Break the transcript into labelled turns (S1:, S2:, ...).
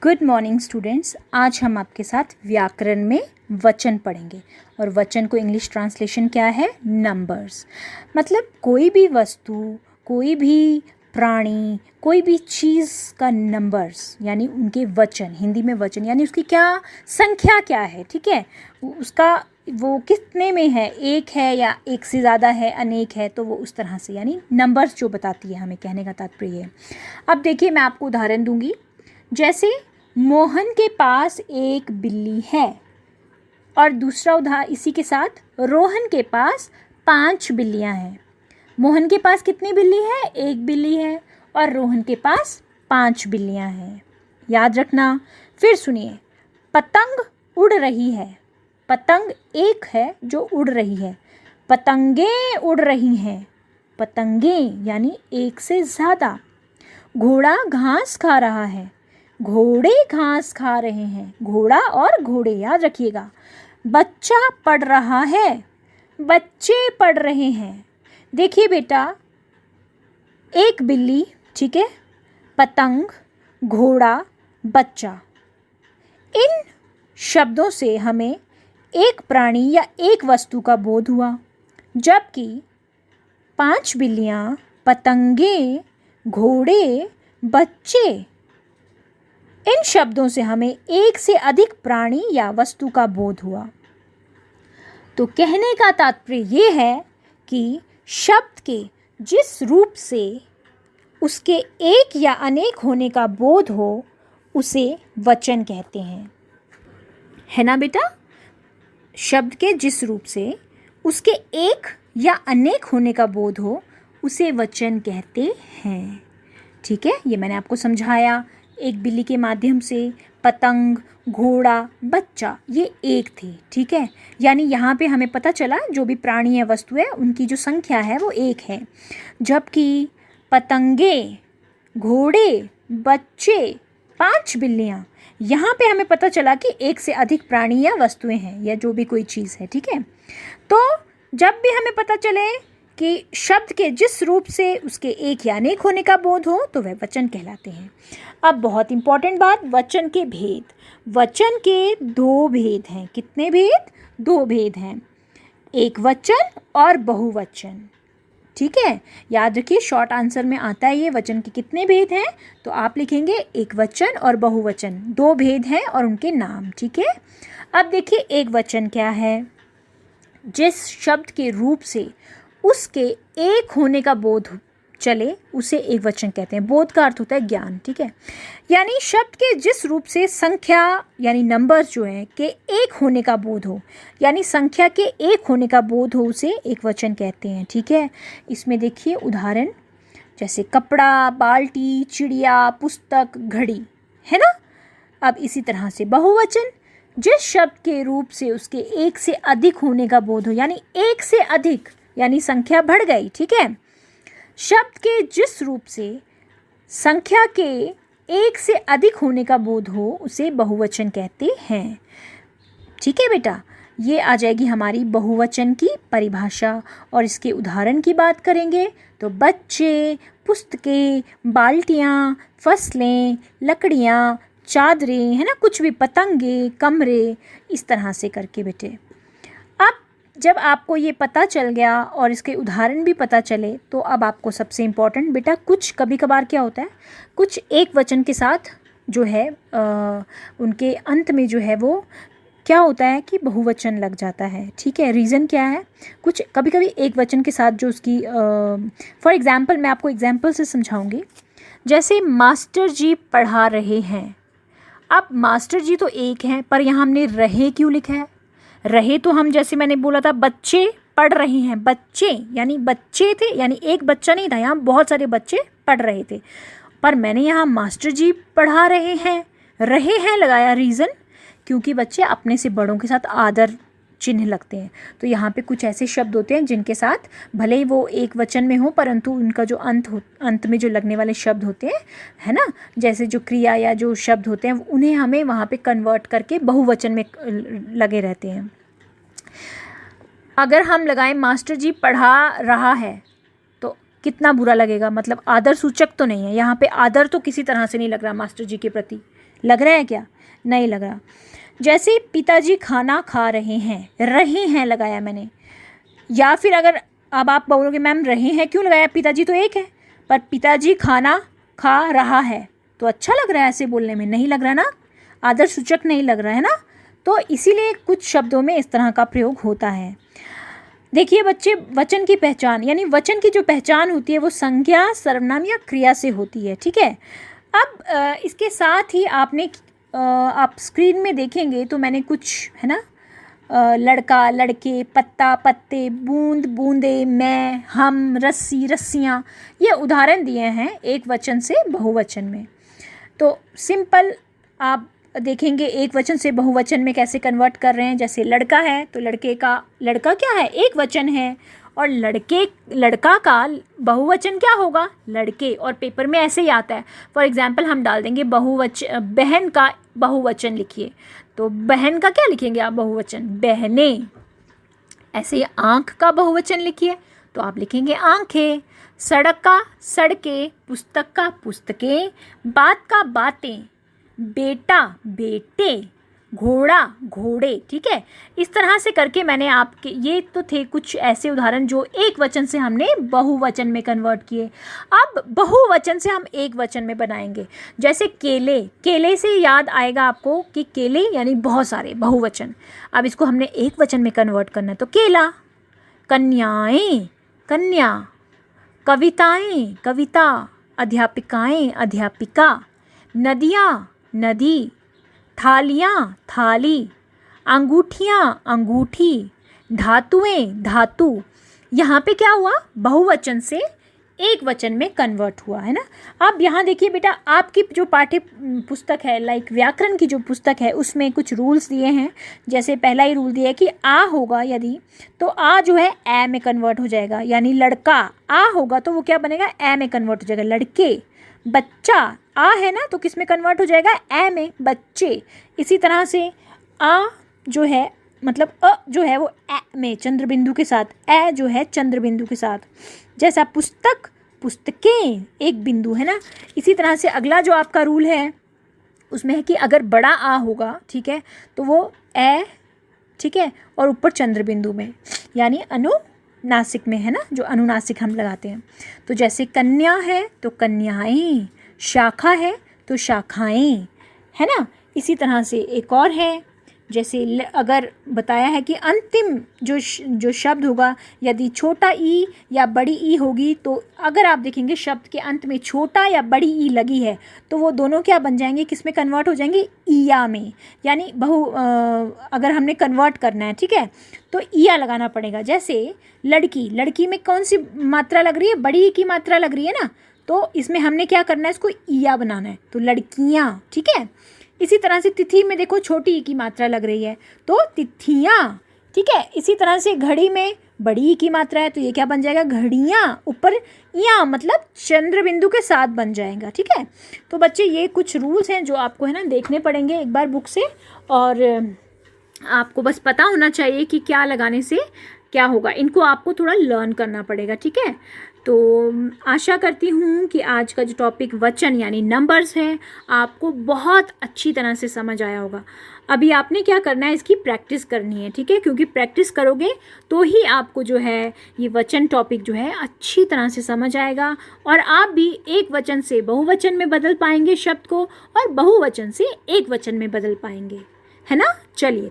S1: Good morning students. आज हम आपके साथ व्याकरण में वचन पढ़ेंगे और वचन को इंग्लिश ट्रांसलेशन क्या है? नंबर्स। मतलब कोई भी वस्तु, कोई भी प्राणी, कोई भी चीज़ का नंबर्स यानी उनके वचन, हिंदी में वचन यानी उसकी क्या संख्या क्या है, ठीक है, उसका वो कितने में है, एक है या एक से ज़्यादा है, अनेक है, तो वो उस तरह से यानी नंबर्स जो बताती है हमें, कहने का तात्पर्य है। अब देखिए मैं आपको उदाहरण दूंगी। जैसे मोहन के पास एक बिल्ली है और दूसरा उदाहरण इसी के साथ रोहन के पास 5 बिल्लियां हैं। मोहन के पास कितनी बिल्ली है? एक बिल्ली है और रोहन के पास 5 बिल्लियां हैं। याद रखना। फिर सुनिए, पतंग उड़ रही है। पतंग एक है जो उड़ रही है, पतंगें उड़ रही हैं। पतंगें यानी एक से ज़्यादा। घोड़ा घास खा रहा है, घोड़े घास खा रहे हैं। घोड़ा और घोड़े याद रखिएगा। बच्चा पढ़ रहा है, बच्चे पढ़ रहे हैं। देखिए बेटा, एक बिल्ली, ठीक है, पतंग, घोड़ा, बच्चा, इन शब्दों से हमें एक प्राणी या एक वस्तु का बोध हुआ, जबकि 5 बिल्लियाँ, पतंगे, घोड़े, बच्चे, इन शब्दों से हमें एक से अधिक प्राणी या वस्तु का बोध हुआ। तो कहने का तात्पर्य ये है कि शब्द के जिस रूप से उसके एक या अनेक होने का बोध हो उसे वचन कहते हैं, है ना बेटा? शब्द के जिस रूप से उसके एक या अनेक होने का बोध हो उसे वचन कहते हैं, ठीक है। ये मैंने आपको समझाया एक बिल्ली के माध्यम से। पतंग, घोड़ा, बच्चा ये एक थे, ठीक है। यानी यहाँ पे हमें पता चला जो भी प्राणी या वस्तु है उनकी जो संख्या है वो एक है, जबकि पतंगे, घोड़े, बच्चे, 5 बिल्लियाँ, यहाँ पे हमें पता चला कि एक से अधिक प्राणी या वस्तुएं हैं या जो भी कोई चीज़ है, ठीक है। तो जब भी हमें पता चले कि शब्द के जिस रूप से उसके एक या अनेक होने का बोध हो तो वह वचन कहलाते हैं। अब बहुत इंपॉर्टेंट बात, वचन के भेद। वचन के 2 भेद हैं। कितने भेद? 2 भेद हैं, एक वचन और बहुवचन, ठीक है। याद रखिए, शॉर्ट आंसर में आता है ये वचन के कितने भेद हैं, तो आप लिखेंगे एक वचन और बहुवचन, 2 भेद हैं और उनके नाम, ठीक है। अब देखिए एक वचन क्या है? जिस शब्द के रूप से उसके एक होने का बोध चले उसे एक वचन कहते हैं। बोध का अर्थ होता है ज्ञान, ठीक है। यानी शब्द के जिस रूप से संख्या यानी नंबर्स जो है के एक होने का बोध हो, यानी संख्या के एक होने का बोध हो उसे एक वचन कहते हैं, ठीक है। इसमें देखिए उदाहरण, जैसे कपड़ा, बाल्टी, चिड़िया, पुस्तक, घड़ी, है ना। अब इसी तरह से बहुवचन, जिस शब्द के रूप से उसके एक से अधिक होने का बोध हो, यानी एक से अधिक यानी संख्या बढ़ गई, ठीक है। शब्द के जिस रूप से संख्या के एक से अधिक होने का बोध हो उसे बहुवचन कहते हैं, ठीक है बेटा। ये आ जाएगी हमारी बहुवचन की परिभाषा। और इसके उदाहरण की बात करेंगे तो बच्चे, पुस्तकें, बाल्टियाँ, फसलें, लकड़ियाँ, चादरें, है ना, कुछ भी, पतंगे, कमरे, इस तरह से करके बेटे। अब जब आपको ये पता चल गया और इसके उदाहरण भी पता चले तो अब आपको सबसे इम्पॉर्टेंट बेटा, कुछ कभी कभार क्या होता है, कुछ एक वचन के साथ जो है उनके अंत में जो है वो क्या होता है कि बहुवचन लग जाता है, ठीक है। रीज़न क्या है? कुछ कभी कभी एक वचन के साथ जो उसकी फॉर एग्ज़ाम्पल मैं आपको एग्जाम्पल से समझाऊंगी। जैसे मास्टर जी पढ़ा रहे हैं। अब मास्टर जी तो एक हैं, पर यहाँ हमने रहे क्यों लिखा है? रहे तो हम, जैसे मैंने बोला था, बच्चे पढ़ रहे हैं। बच्चे यानी बच्चे थे, यानी एक बच्चा नहीं था, यहाँ बहुत सारे बच्चे पढ़ रहे थे, पर मैंने यहाँ मास्टर जी पढ़ा रहे हैं लगाया। रीज़न, क्योंकि बच्चे अपने से बड़ों के साथ आदर चिन्ह लगते हैं। तो यहाँ पे कुछ ऐसे शब्द होते हैं जिनके साथ भले ही वो एक वचन में हो परंतु उनका जो अंत में जो लगने वाले शब्द होते हैं, है ना, जैसे जो क्रिया या जो शब्द होते हैं उन्हें हमें वहाँ पे कन्वर्ट करके बहुवचन में लगे रहते हैं। अगर हम लगाएं मास्टर जी पढ़ा रहा है तो कितना बुरा लगेगा, मतलब आदर सूचक तो नहीं है यहाँ पे, आदर तो किसी तरह से नहीं लग रहा मास्टर जी के प्रति, लग रहा है क्या? नहीं लग रहा। जैसे पिताजी खाना खा रहे हैं लगाया मैंने, या फिर अगर अब आप बोलोगे मैम रहे हैं क्यों लगाया, पिताजी तो एक है, पर पिताजी खाना खा रहा है तो अच्छा लग रहा है ऐसे बोलने में, नहीं लग रहा ना, आदर सूचक नहीं लग रहा है ना, तो इसीलिए कुछ शब्दों में इस तरह का प्रयोग होता है। देखिए बच्चे, वचन की पहचान, यानी वचन की जो पहचान होती है वो संज्ञा, सर्वनाम या क्रिया से होती है, ठीक है। अब इसके साथ ही आप स्क्रीन में देखेंगे तो मैंने कुछ है ना, लड़का, लड़के, पत्ता, पत्ते, बूंद, बूंदे, मैं, हम, रस्सी, रस्सियाँ, ये उदाहरण दिए हैं एक वचन से बहुवचन में। तो सिंपल आप देखेंगे एक वचन से बहुवचन में कैसे कन्वर्ट कर रहे हैं। जैसे लड़का है तो लड़का क्या है, एक वचन है, और लड़का का बहुवचन क्या होगा, लड़के, और पेपर में ऐसे ही आता है। फॉर एग्जाम्पल हम डाल देंगे बहन का बहुवचन लिखिए, तो बहन का क्या लिखेंगे आप, बहुवचन, बहनें। ऐसे ही आँख का बहुवचन लिखिए तो आप लिखेंगे आँखें। सड़क का सड़कें, पुस्तक का पुस्तकें, बात का बातें, बेटा बेटे, घोड़ा घोड़े, ठीक है। इस तरह से करके मैंने आपके, ये तो थे कुछ ऐसे उदाहरण जो एक वचन से हमने बहुवचन में कन्वर्ट किए। अब बहुवचन से हम एक वचन में बनाएंगे। जैसे केले, केले से याद आएगा आपको कि केले यानी बहुत सारे, बहुवचन। अब इसको हमने एक वचन में कन्वर्ट करना है तो केला। कन्याएं, कन्या। कविताएं, कविता। अध्यापिकाएं, अध्यापिका। नदियाँ, नदी। थालियाँ, थाली। अंगूठियाँ, अंगूठी। धातुएं, धातु। यहाँ पे क्या हुआ, बहुवचन से एक वचन में कन्वर्ट हुआ, है ना। अब यहाँ देखिए बेटा, आपकी जो पाठ्य पुस्तक है, लाइक व्याकरण की जो पुस्तक है, उसमें कुछ रूल्स दिए हैं। जैसे पहला ही रूल दिया है कि आ होगा यदि, तो आ जो है ए में कन्वर्ट हो जाएगा, यानी लड़का। आ होगा तो वो क्या बनेगा, ए में कन्वर्ट हो जाएगा, लड़के। बच्चा, आ है ना, तो किस में कन्वर्ट हो जाएगा, ए में, बच्चे। इसी तरह से आ जो है, मतलब अ जो है वो ए में चंद्र बिंदु के साथ, ए जो है चंद्र बिंदु के साथ। जैसा पुस्तक, पुस्तकें, एक बिंदु, है ना। इसी तरह से अगला जो आपका रूल है उसमें है कि अगर बड़ा आ होगा, ठीक है, तो वो ए, ठीक है, और ऊपर चंद्र बिंदु में, यानी अनुनासिक में, है ना, जो अनुनासिक हम लगाते हैं। तो जैसे कन्या है तो कन्याएं, शाखा है तो शाखाएं, है ना। इसी तरह से एक और है, जैसे अगर बताया है कि अंतिम जो शब्द होगा, यदि छोटा ई या बड़ी ई होगी, तो अगर आप देखेंगे शब्द के अंत में छोटा या बड़ी ई लगी है तो वो दोनों क्या बन जाएंगे, किस में कन्वर्ट हो जाएंगे, ईया में, यानी अगर हमने कन्वर्ट करना है, ठीक है, तो ईया लगाना पड़ेगा। जैसे लड़की, लड़की में कौन सी मात्रा लग रही है, बड़ी ई की मात्रा लग रही है ना, तो इसमें हमने क्या करना है, इसको ईया बनाना है, तो लड़कियाँ, ठीक है। इसी तरह से तिथि में देखो छोटी ई की मात्रा लग रही है तो तिथियाँ, ठीक है। इसी तरह से घड़ी में बड़ी ई की मात्रा है तो ये क्या बन जाएगा, घड़ियाँ, ऊपर या मतलब चंद्र बिंदु के साथ बन जाएगा, ठीक है। तो बच्चे ये कुछ रूल्स हैं जो आपको है ना देखने पड़ेंगे एक बार बुक से, और आपको बस पता होना चाहिए कि क्या लगाने से क्या होगा। इनको आपको थोड़ा लर्न करना पड़ेगा, ठीक है। तो आशा करती हूँ कि आज का जो टॉपिक वचन यानी नंबर्स है आपको बहुत अच्छी तरह से समझ आया होगा। अभी आपने क्या करना है, इसकी प्रैक्टिस करनी है, ठीक है, क्योंकि प्रैक्टिस करोगे तो ही आपको जो है ये वचन टॉपिक जो है अच्छी तरह से समझ आएगा, और आप भी एक वचन से बहुवचन में बदल पाएंगे शब्द को, और बहुवचन से एक वचन में बदल पाएंगे, है ना। चलिए